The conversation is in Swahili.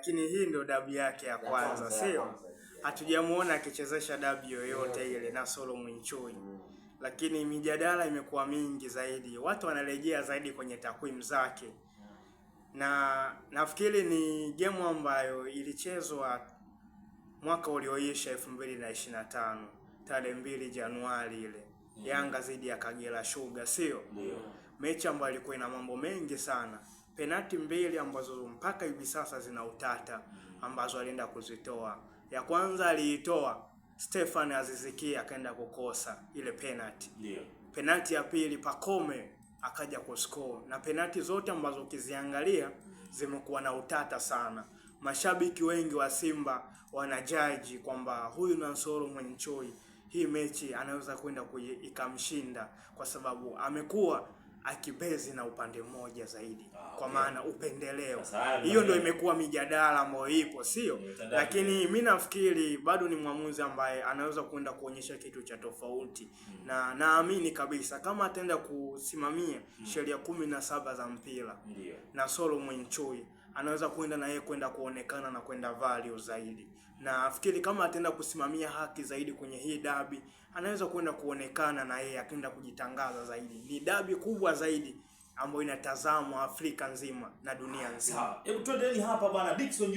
lakini hii ndio dabi yake ya kwanza, sio? Hatujamuona akichezesha dabi yoyote ile na Solomon Nchui. Lakini mijadala imekuwa mingi zaidi. Watu wanarejea zaidi kwenye takwimu zake. Na nafikiri ni game ambayo ilichezwa mwaka ulioisha 2025 tarehe 2 Januari ile. Yanga dhidi ya Kagera Sugar, sio? Mechi ambayo ilikuwa ina mambo mengi sana. Penalti mbili ambazo mpaka hivi sasa zina utata ambazo alienda kuzitoa. Ya kwanza aliitoa Stefan Aziziki akaenda kukosa ile penalti. Penalti ya pili Pacome akaja kuscore. Na penalti zote ambazo ukiziangalia zimekuwa na utata sana. Mashabiki wengi wa Simba wanajaji kwamba huyu na Solomon Nchui hii mechi anaweza kwenda ikamshinda kwa sababu amekuwa akibezi na upande mmoja zaidi, kwa maana upendeleo. Hiyo ndio imekuwa mijadala ambayo ipo, sio? Lakini mimi nafikiri bado ni mwamuzi ambaye anaweza kwenda kuonyesha kitu cha tofauti. Na naamini kabisa kama ataenda kusimamia sheria 17 za mpira na Solomon Nchui anaweza kwenda na yeye kwenda kuonekana na kwenda value zaidi. Na nafikiri kama ataenda kusimamia haki zaidi kwenye hii dabi, anaweza kwenda kuonekana na yeye akaenda kujitangaza zaidi. Ni dabi kubwa zaidi ambayo inatazamwa Afrika nzima na dunia nzima. Hebu tuendelee hapa bwana Dickson.